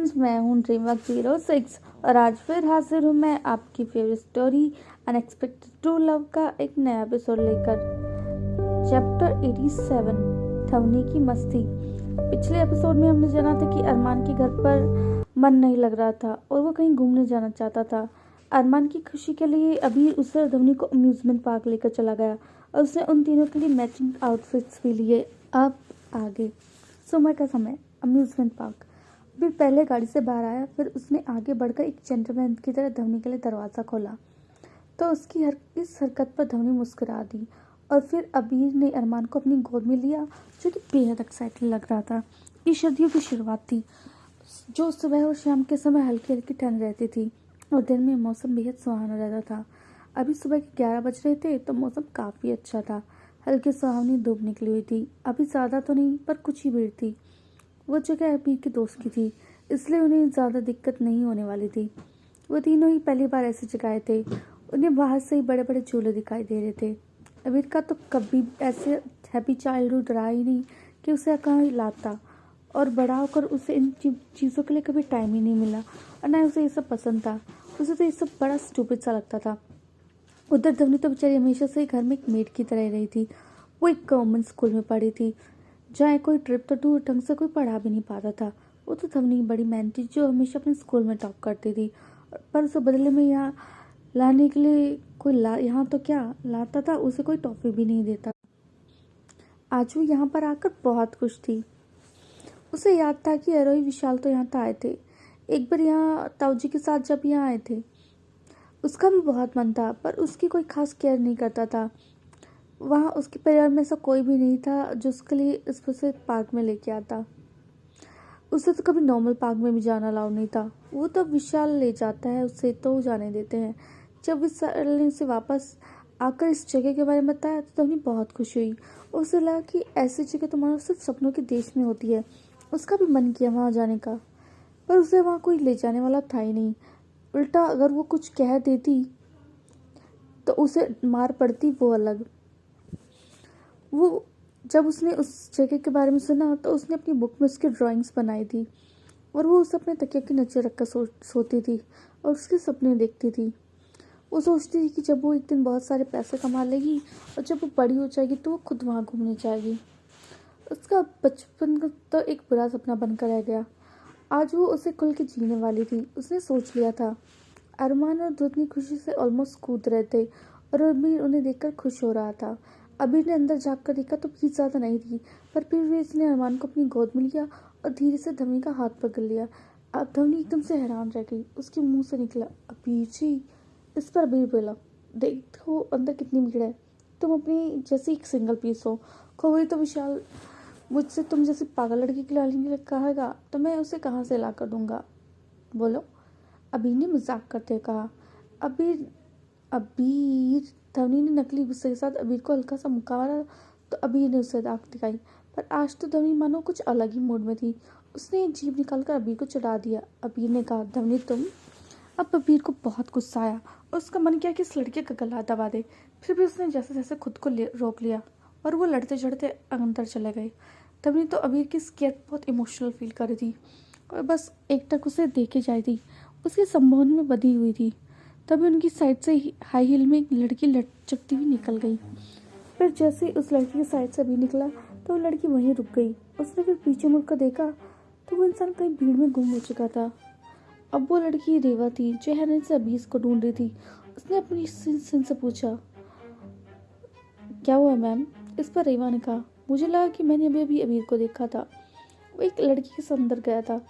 Friends, मैं हूँ Dreamwork 06 और आज फिर हाजिर हूँ मैं आपकी favourite story unexpected true love का एक नया एपिसोड लेकर। चैप्टर 87 थवनी की मस्ती। पिछले एपिसोड में हमने जाना था कि अरमान के घर पर मन नहीं लग रहा था और वो कहीं घूमने जाना चाहता था। अरमान की खुशी के लिए अभी उसे धवनी को अम्यूजमेंट पार्क लेकर चला गया और उसने उन तीनों के लिए मैचिंग आउटफिट्स भी लिए। अब आगे सुबह का समय, अम्यूजमेंट पार्क। अभी पहले गाड़ी से बाहर आया, फिर उसने आगे बढ़कर एक जेंटलमैन की तरह धवनी के लिए दरवाज़ा खोला तो उसकी इस हरकत पर धवनी मुस्कुरा दी और फिर अबीर ने अरमान को अपनी गोद में लिया, जो कि बेहद एक्साइटेड लग रहा था। ये सर्दियों की शुरुआत थी, जो सुबह और शाम के समय हल्की हल्की ठंड रहती थी और दिन में मौसम बेहद सुहाना रहता था। अभी सुबह के 11 बज रहे थे तो मौसम काफ़ी अच्छा था। हल्की सुहावनी धूप निकली हुई थी। अभी ज़्यादा तो नहीं पर कुछ ही भीड़ थी। वो जगह अबीर के दोस्त की थी, इसलिए उन्हें ज़्यादा दिक्कत नहीं होने वाली थी। वो तीनों ही पहली बार ऐसी जगह थे। उन्हें बाहर से ही बड़े बड़े झूले दिखाई दे रहे थे। अबीर का तो कभी ऐसे हैप्पी चाइल्डहुड रहा ही नहीं कि उसे कहीं लाता, और बड़ा होकर उसे इन चीज़ों के लिए कभी टाइम ही नहीं मिला और ना उसे ये सब पसंद था। उसे तो ये सब बड़ा स्टूपिड सा लगता था। उधर धवनी तो बेचारी हमेशा से घर में एक मेड की तरह रही थी। वो एक गवर्नमेंट स्कूल में पढ़ी थी, जहाँ कोई ट्रिप तो दूर ढंग से कोई पढ़ा भी नहीं पाता था। वो तो धवनी बड़ी मैन थी जो हमेशा अपने स्कूल में टॉप करती थी, पर उसे बदले में यहाँ लाने के लिए कोई यहाँ तो क्या लाता था, उसे कोई टॉफी भी नहीं देता। आज वो यहाँ पर आकर बहुत खुश थी। उसे याद था कि अरोही विशाल तो यहाँ तो आए थे एक बार, यहाँ ताऊजी के साथ जब यहाँ आए थे। उसका भी बहुत मन था, पर उसकी कोई खास केयर नहीं करता था। वहाँ उसके परिवार में ऐसा कोई भी नहीं था जो उसके लिए इस से पार्क में लेके आता। उसे तो कभी नॉर्मल पार्क में भी जाना अलाउ नहीं था। वो तो विशाल ले जाता है उसे तो जाने देते हैं। जब विशाल ने उसे वापस आकर इस जगह के बारे में बताया तो धवनी बहुत खुश हुई। उसे लगा कि ऐसी जगह तो मानो सिर्फ सपनों के देश में होती है। उसका भी मन किया वहाँ जाने का, पर उसे वहाँ कोई ले जाने वाला था ही नहीं। उल्टा अगर वो कुछ कह देती तो उसे मार पड़ती, वो अलग। वो जब उसने उस जगह के बारे में सुना तो उसने अपनी बुक में उसकी ड्राइंग्स बनाई थी और वो उसे अपने तकिया के नीचे रखकर सोती थी और उसके सपने देखती थी। वो सोचती थी कि जब वो एक दिन बहुत सारे पैसे कमा लेगी और जब वो बड़ी हो जाएगी तो वो खुद वहाँ घूमने जाएगी। उसका बचपन का तो एक बुरा सपना बनकर रह गया। आज वो उसे खुल के जीने वाली थी। उसने सोच लिया था। अरमान और धवनी खुशी से ऑलमोस्ट कूद रहे थे और अबीर उन्हें देखकर खुश हो रहा था। अबीर ने अंदर झाँक कर देखा तो भीड़ ज़्यादा नहीं थी, पर फिर भी इसने अरमान को अपनी गोद में लिया और धीरे से धवनी का हाथ पकड़ लिया। अब धवनी एकदम से हैरान रह गई। उसके मुंह से निकला, अबीर जी। इस पर अबीर बोला, देखो अंदर कितनी भीड़ है, तुम अपनी जैसी एक सिंगल पीस हो। खोई तो विशाल मुझसे तुम जैसी पागल लड़की के लाने के लिए कहेगा तो मैं उसे कहाँ से ला कर दूंगा, बोलो। अबीर ने मजाक करते कहा। अबीर अबीर धवनी ने नकली गुस्से के साथ अबीर को हल्का सा मुक्का मारा तो अबीर ने उसे दांत दिखाई, पर आज तो धवनी मानो कुछ अलग ही मूड में थी। उसने जीभ निकालकर अबीर को चढ़ा दिया। अबीर ने कहा, धवनी तुम। अब अबीर को बहुत गुस्सा आया और उसका मन किया कि इस लड़के का गला दबा दे। फिर भी उसने जैसे जैसे खुद को रोक लिया और वो लड़ते चढ़ते अंदर चले गए। धवनी तो अबीर की स्केट बहुत इमोशनल फील कर रही थी और बस एक टक उसे देखे जाती थी। उसके संबोधन में बधी हुई थी। तभी उनकी साइड से हाई हील में एक लड़की लटकती हुई निकल गई। फिर जैसे ही उस लड़की की साइड से भी निकला तो वो लड़की वहीं रुक गई। उसने फिर पीछे मुड़कर देखा तो वो इंसान कहीं भीड़ में गुम हो चुका था। अब वो लड़की रेवा थी जो हैरन से अबीर को ढूंढ रही थी। उसने अपनी सिन से पूछा, क्या हुआ मैम? इस पर रेवा ने कहा, मुझे लगा कि मैंने अभी अभी अबीर को देखा था, वो एक लड़की के साथ अंदर गया था।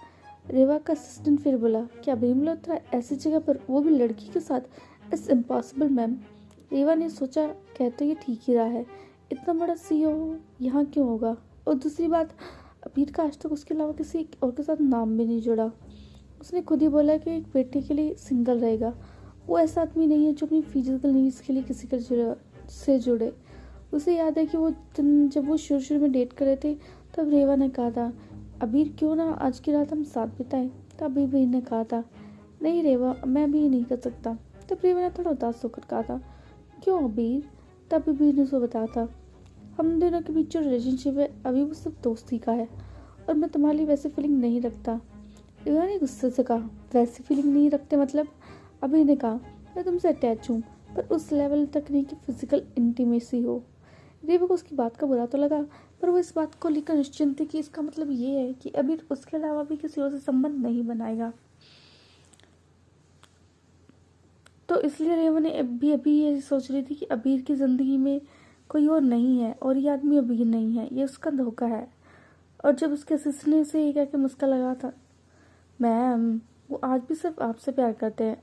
रेवा का असिस्टेंट फिर बोला, क्या अबीर मल्होत्रा ऐसी जगह पर, वो भी लड़की के साथ? It's impossible ma'am. रेवा ने सोचा, कहते ये ठीक ही रहा है, इतना बड़ा सीईओ यहाँ क्यों होगा? और दूसरी बात, अबीर का आज तक उसके अलावा किसी और के साथ नाम भी नहीं जुड़ा। उसने खुद ही बोला कि एक बेटे के लिए सिंगल रहेगा। वो ऐसा आदमी नहीं है जो अपनी फिजिकल नीड्स के लिए किसी से जुड़े। उसे याद है कि वो दिन जब वो शुरू में डेट कर रहे थे तब रेवा ने कहा था, अबीर क्यों ना आज की रात हम साथ बिताएं। तब अबीर ने कहा था, नहीं रेवा, मैं भी नहीं कर सकता। तब रेवा ने थोड़ा उदास होकर कहा था, क्यों अबीर? तब अबीर ने उसको बताया था, हम दोनों के बीच जो रिलेशनशिप है अभी वो सिर्फ दोस्ती का है और मैं तुम्हारे लिए वैसे फीलिंग नहीं रखता। रेवा ने गुस्से से कहा, वैसी फीलिंग नहीं रखते मतलब? अभी ने कहा, मैं तुमसे अटैच हूँ, पर उस लेवल तक नहीं कि फिजिकल इंटीमेसी हो। रेवा को उसकी बात का बुरा तो लगा, पर वो इस बात को लेकर निश्चिंत थी कि इसका मतलब ये है कि अभी उसके अलावा भी किसी और से संबंध नहीं बनाएगा। तो इसलिए रेवा ने अभी अभी ये सोच रही थी कि अबीर की ज़िंदगी में कोई और नहीं है और ये आदमी अबीर नहीं है, ये उसका धोखा है। और जब उसके असिस्टेंट ने उसे ये कह के मुस्का लगा था, मैम वो आज भी सिर्फ आपसे प्यार करते हैं,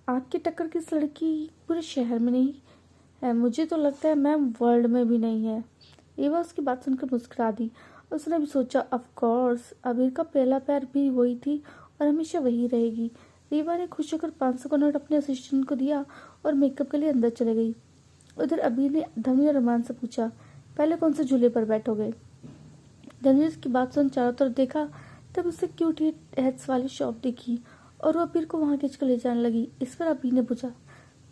आपकी टक्कर की इस लड़की पूरे शहर में नहीं है, मुझे तो लगता है मैम वर्ल्ड में भी नहीं है। एवा उसकी बात सुनकर मुस्कुरा दी। उसने भी सोचा, ऑफ कोर्स अबीर का पहला प्यार भी वही थी और हमेशा वही रहेगी। रीवा ने खुश होकर 500 का नोट अपने असिस्टेंट को दिया और मेकअप के लिए अंदर चले गई। उधर अबीर ने धनी और अरमान से पूछा, पहले कौन से झूले पर बैठोगे? धनी की बात सुन चारों तरफ देखा, तब उसे क्यूट हेड्स वाली शॉप दिखी और वो अबीर को वहां खींच कर ले जाने लगी। इस पर अबीर ने पूछा,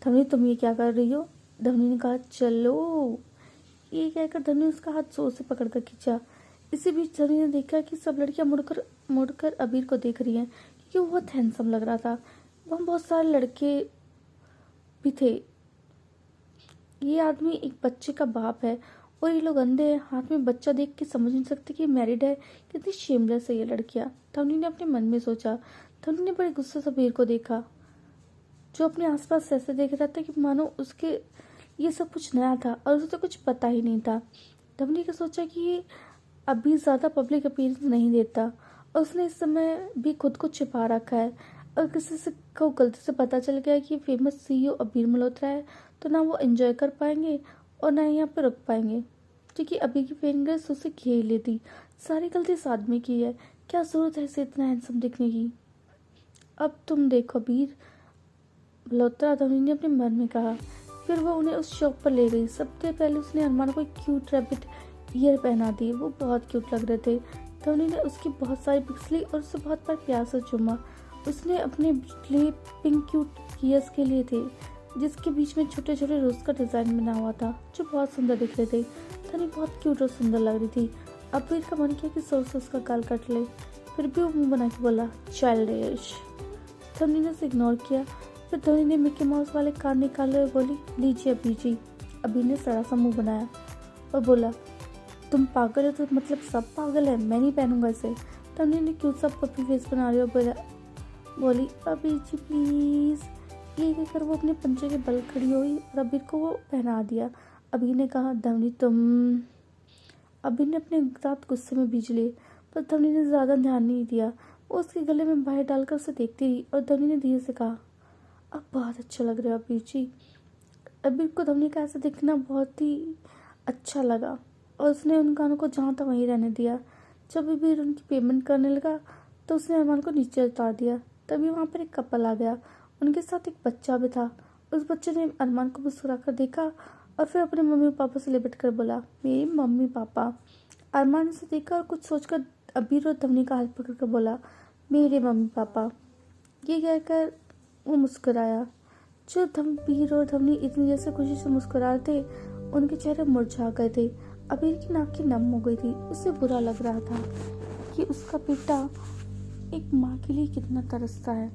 धनी तुम ये क्या कर रही हो? धनी ने कहा, चलो। ये कहकर धनी उसका हाथ जोर से पकड़कर खींचा। इसी बीच धनी ने देखा कि सब लड़कियां मुड़कर मुड़कर अबीर को देख रही हैं, क्योंकि वो बहुत हैंडसम लग रहा था। वहाँ बहुत सारे लड़के भी थे। ये आदमी एक बच्चे का बाप है और ये लोग अंधे हैं, हाथ में बच्चा देख के समझ नहीं सकते कि मैरिड है। कितनी शेमलेस है ये लड़कियां, धनी ने अपने मन में सोचा। धनी ने बड़े गुस्से से अबीर को देखा, जो अपने आसपास ऐसे देख रहा था कि मानो उसके ये सब कुछ नया था और उसे तो कुछ पता ही नहीं था। धवनी ने सोचा कि ये अभी ज़्यादा पब्लिक अपीयरेंस नहीं देता और उसने इस समय भी खुद को छिपा रखा है। और किसी से को गलती से पता चल गया कि फेमस सीईओ अबीर मल्होत्रा है, तो ना वो एंजॉय कर पाएंगे और ना यहाँ पे रुक पाएंगे, क्योंकि अभी की फेंगर्स उसे घेर लेती। सारी गलती इस आदमी की है, क्या जरूरत है इसे इतना हैंडसम दिखने की? अब तुम देखो अबीर मल्होत्रा, धवनी ने अपने मन में कहा। फिर वो उन्हें उस शॉप पर ले गई। सबसे पहले उसने अरमान को एक क्यूट रैबिट ईयर पहना दिए, वो बहुत क्यूट लग रहे थे। धवनी ने उसकी बहुत सारी पिक्स ली और उसे बहुत बार प्यार से चूमा। उसने अपने लिए पिंक क्यूट ईयर्स के लिए थे, जिसके बीच में छोटे छोटे रोज का डिजाइन बना हुआ था, जो बहुत सुंदर दिख रहे थे। धवनी बहुत क्यूट और सुंदर लग रही थी। अबीर का मन किया कि जोर से उसका गाल काट ले, फिर भी वो मुंह बना के बोला, चाइल्डिश। धवनी ने उसे इग्नोर किया। फिर धोनी ने मिक्की माउस वाले कान निकाले और बोली, लीजिए अभी जी। अभी ने सड़ा सा मुंह बनाया और बोला, तुम पागल हो तो मतलब सब पागल है, मैं नहीं पहनूंगा इसे। धोनी ने क्यों सब पपी फेस बना रही और बोली, अभी जी प्लीज। ये कहकर वो अपने पंचे के बल खड़ी हुई और अबीर को वो पहना दिया। अबीर ने कहा, धवनी तुम। अबीर ने अपने दांत गुस्से में बीज लिए, पर धवनी ने ज्यादा ध्यान नहीं दिया। वो उसके गले में बाहें डालकर उसे देखती रही और धवनी ने धीरे से कहा, अब बहुत अच्छा लग रहा है अबीर जी। अबीर को धवनी का ऐसा दिखना बहुत ही अच्छा लगा और उसने उन कानों को जहाँ था वहीं रहने दिया। जब अबीर उनकी पेमेंट करने लगा तो उसने अरमान को नीचे उतार दिया। तभी वहाँ पर एक कपल आ गया, उनके साथ एक बच्चा भी था। उस बच्चे ने अरमान को मुस्कुरा कर देखा और फिर अपने मम्मी पापा से लिपट कर बोला, मेरे मम्मी पापा। अरमान उसे देखा और कुछ सोचकर अबीर और धवनी का हाथ पकड़ कर बोला, मेरे मम्मी पापा। ये कहकर वो मुस्कुराया। जो धमपीर और धवनी इतनी जैसे खुशी से मुस्कुरा रहे थे, उनके चेहरे मुरझा गए थे। अबीर की नाक नम हो गई थी। उसे बुरा लग रहा था कि उसका बेटा एक माँ के लिए कितना तरसता है।